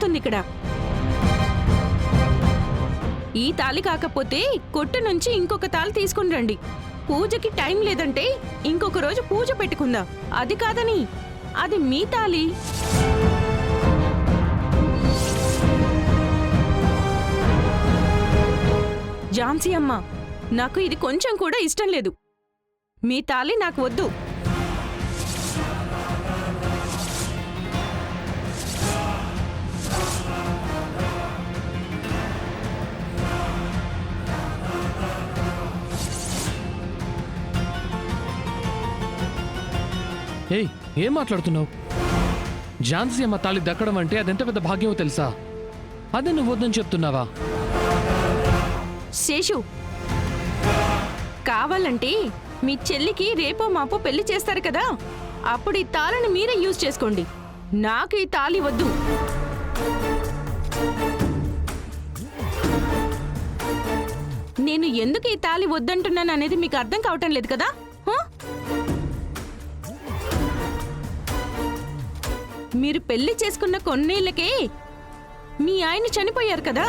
జరుగుతుంది ఇక్కడ. ఈ తాళి కాకపోతే కొట్టు నుంచి ఇంకొక తాళి తీసుకుని రండి. పూజకి టైం లేదంటే ఇంకొక రోజు పూజ పెట్టుకుందాం. అది కాదని అది మీ తాళి. ఝాన్సీ అమ్మ, నాకు ఇది కొంచెం కూడా ఇష్టం లేదు. మీ తాళి నాకు వద్దు. ఏయ్, ఏం మాట్లాడుతున్నావు? ఝాన్సీ అమ్మ తాళి దక్కడం అంటే అదెంత పెద్ద భాగ్యమో తెలుసా? అదే నువ్వు వద్దని చెప్తున్నావా? శేషు, కావాలంటే మీ చెల్లికి రేపో మాపో పెళ్లి చేస్తారు కదా, అప్పుడు ఈ తాళిని మీరే యూజ్ చేసుకోండి. నాకు ఈ తాళి వద్దు. నేను ఎందుకు ఈ తాళి వద్దంటున్నాను అనేది మీకు అర్థం కావటం లేదు కదా? మీరు పెళ్లి చేసుకున్న కొన్నేళ్లకే మీ ఆయన చనిపోయారు కదా.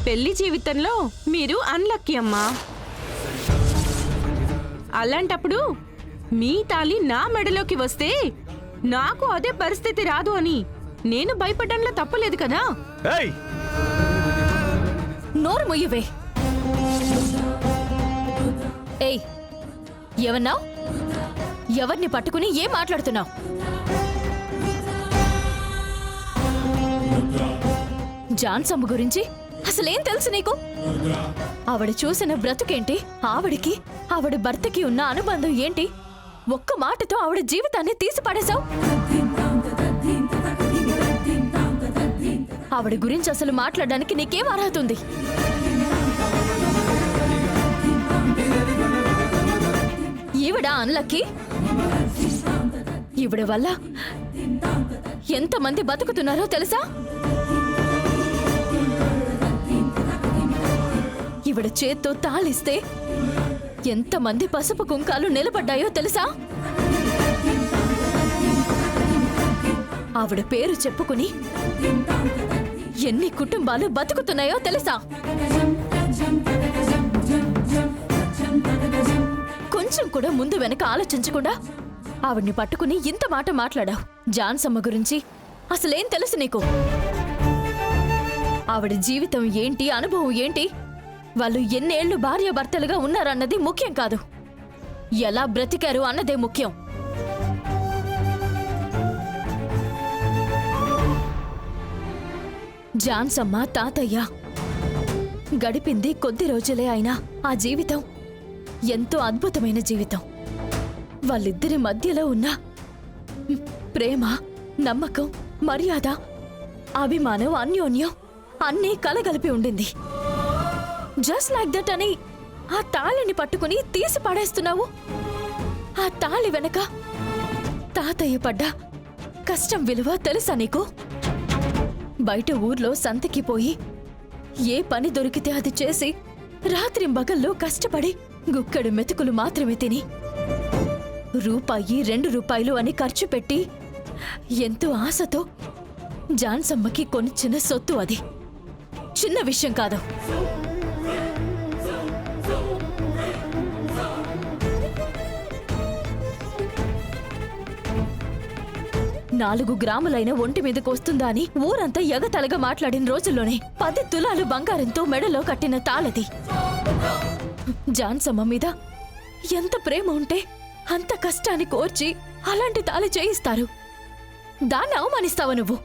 పెళ్లి జీవితంలో మీరు అన్లక్కీ అమ్మా. అలాంటప్పుడు మీ తాళి నా మెడలోకి వస్తే నాకు అదే పరిస్థితి రాదు అని నేను భయపడడంలో తప్పులేదు కదా. నోరు మొయ్యవే. ఏయ్, ఎవన్నావు? ఎవరిని పట్టుకుని ఏం మాట్లాడుతున్నావు? జాన్సమ్మ గురించి అసలేం తెలుసు నీకు? ఆవిడ చూసిన బ్రతుకేంటి? ఆవిడ భర్తకి ఉన్న అనుబంధం ఏంటి? ఒక్క మాటతో ఆవిడ జీవితాన్ని తీసి పడేశావు. ఆవిడ గురించి అసలు మాట్లాడడానికి నీకేం అర్హత ఉంది? ఈవిడ అన్లక్కీ. ఈవిడ వల్ల ఎంతమంది బతుకుతున్నారో తెలుసా? ఈవిడ చేత్తో తాళిస్తే ఎంతమంది పసుపు కుంకాలు నిలబడ్డాయో తెలుసా? ఆవిడ పేరు చెప్పుకుని ఎన్ని కుటుంబాలు బతుకుతున్నాయో తెలుసా? కొంచెం కూడా ముందు వెనక ఆలోచించకుండా ఆవిడ్ని పట్టుకుని ఇంత మాట మాట్లాడావు. జాన్సమ్మ గురించి అసలేం తెలుసు నీకు? ఆవిడ జీవితం ఏంటి, అనుభవం ఏంటి, వాళ్ళు ఎన్నేళ్లు భార్యాభర్తలుగా ఉన్నారన్నది ముఖ్యం కాదు, ఎలా బ్రతికారు అన్నదే ముఖ్యం. జాన్సమ్మ తాతయ్య గడిపింది కొద్ది రోజులే అయినా ఆ జీవితం ఎంతో అద్భుతమైన జీవితం. వాళ్ళిద్దరి మధ్యలో ఉన్న ప్రేమ, నమ్మకం, మర్యాద, అభిమానం, అన్యోన్యం అన్నీ కలగలిపి ఉండింది. జస్ట్ లైక్ దట్ అని ఆ తాళిని పట్టుకుని తీసి పడేస్తున్నావు. ఆ తాళి వెనక తాతయ్య పడ్డ కష్టం విలువ తెలుసా నీకు? బయట ఊర్లో సంతకి పోయి ఏ పని దొరికితే అది చేసి రాత్రింబగల్లో కష్టపడి గుక్కడు మెతుకులు మాత్రమే తిని రూపాయి 2 రూపాయలు అని ఖర్చు పెట్టి ఎంతో ఆశతో జాన్సమ్మకి కొనిచ్చిన సొత్తు అది. చిన్న విషయం కాదు. 4 గ్రాములైన ఒంటి మీదకు వస్తుందా అని ఊరంతా ఎగతలగా మాట్లాడిన రోజుల్లోనే 10 తులాలు బంగారంతో మెడలో కట్టిన తాళది. జాన్సమ్మ మీద ఎంత ప్రేమ ఉంటే అంత కష్టాన్ని కోర్చి అలాంటి తాళి చేయిస్తారు. దాన్ని అవమానిస్తావా నువ్వు?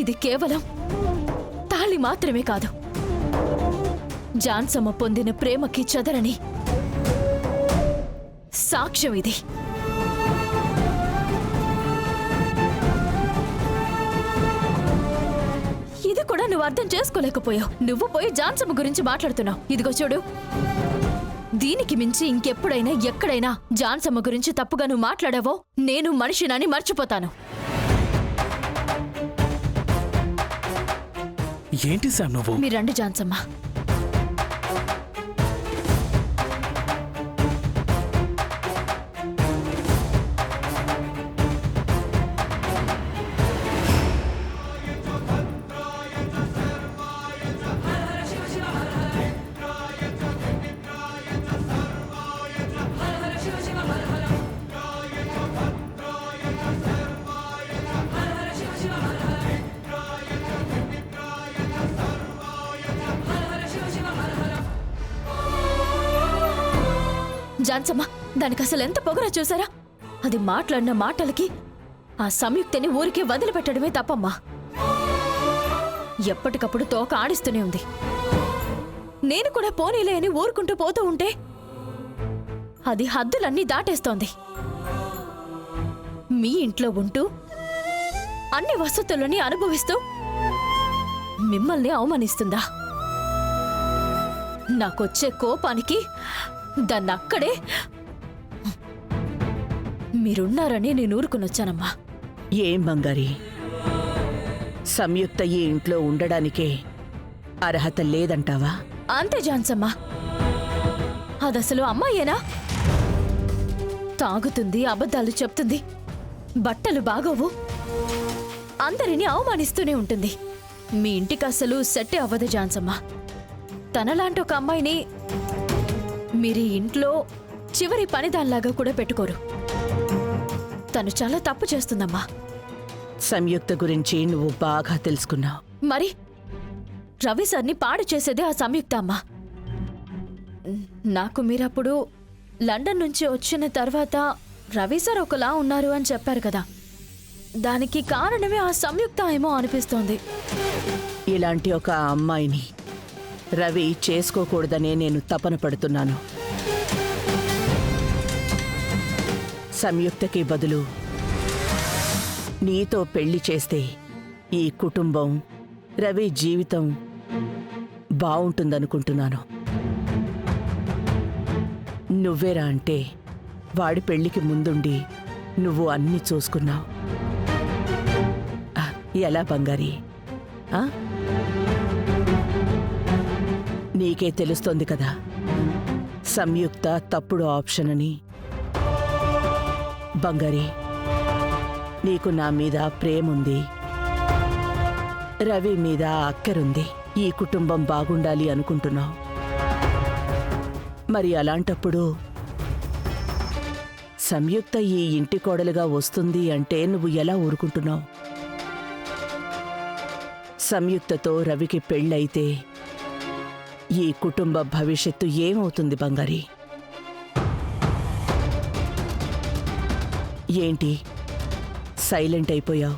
ఇది కేవలం తాళి మాత్రమే కాదు, జాన్సమ్మ పొందిన ప్రేమకి చెదరని సాక్ష్యం ఇది. ఇది కూడా నువ్వు అర్థం చేసుకోలేకపోయావు. నువ్వు పోయి జాన్సమ్మ గురించి మాట్లాడుతున్నావు. ఇదిగో చూడు, దీనికి మించి ఇంకెప్పుడైనా ఎక్కడైనా జాన్సమ్మ గురించి తప్పుగా నువ్వు మాట్లాడావో నేను మనిషినని మర్చిపోతాను. ఏంటి శామ్ నువ్వు? మీరు రండి జాన్సమ్మ. జాన్సమ్మ, దానికి అసలు ఎంత పొగరో చూసారా? అది మాట్లాడిన మాటలకి ఆ సంయుక్తని ఊరికే వదిలిపెట్టడమే తప్పమ్మా. ఎప్పటికప్పుడు తోక ఆడిస్తూనే ఉంది. నేను కూడా పోనీలే అని ఊరుకుంటూ పోతూ ఉంటే అది హద్దులన్నీ దాటేస్తోంది. మీ ఇంట్లో ఉంటూ అన్ని వసతులని అనుభవిస్తూ మిమ్మల్ని అవమానిస్తుందా? నాకొచ్చే కోపానికి దాన్నక్కడే మీరున్నారని నేను ఊరుకునొచ్చానమ్మా. ఏం బంగారి, సంయుక్త ఈ ఇంట్లో ఉండడానికే అర్హత లేదంటావా? అంతే జాన్సమ్మా. అదసలు అమ్మాయేనా? తాగుతుంది, అబద్ధాలు చెప్తుంది, బట్టలు బాగోవు, అందరినీ అవమానిస్తూనే ఉంటుంది. మీ ఇంటికి అసలు సెట్టే అవ్వదు జాన్సమ్మా. తనలాంటి ఒక అమ్మాయిని మీరు ఈ ఇంట్లో చివరి పనిదానిలాగా కూడా పెట్టుకోరు. తను చాలా తప్పు చేస్తుందమ్మా. సంయుక్త గురించి నువ్వు బాగా తెలుసుకున్నావు. మరి రవి సార్ని పాడు చేసేదే ఆ సంయుక్త అమ్మా. నాకు మీరప్పుడు లండన్ నుంచి వచ్చిన తర్వాత రవి సార్ ఒకలా ఉన్నారు అని చెప్పారు కదా, దానికి కారణమే ఆ సంయుక్త ఏమో అనిపిస్తోంది. ఇలాంటి ఒక అమ్మాయిని రవి చేసుకోకూడదనే నేను తపన పడుతున్నాను. సంయుక్తకి బదులు నీతో పెళ్లి చేస్తే ఈ కుటుంబం, రవి జీవితం బావుంటుందనుకుంటున్నాను. నువ్వేరా అంటే వాడి పెళ్లికి ముందుండి నువ్వు అన్నీ చూసుకున్నావు. ఎలా బంగారి? నీకే తెలుస్తోంది కదా సంయుక్త తప్పుడు ఆప్షన్ అని. బంగారి, నీకు నా మీద ప్రేముంది, రవి మీద అక్కరుంది, ఈ కుటుంబం బాగుండాలి అనుకుంటున్నావు. మరి అలాంటప్పుడు సంయుక్త ఈ ఇంటి కోడలుగా వస్తుంది అంటే నువ్వు ఎలా ఊరుకుంటున్నావు? సంయుక్తతో రవికి పెళ్ళైతే ఈ కుటుంబ భవిష్యత్తు ఏమవుతుంది బంగారి? ఏంటి సైలెంట్ అయిపోయావు?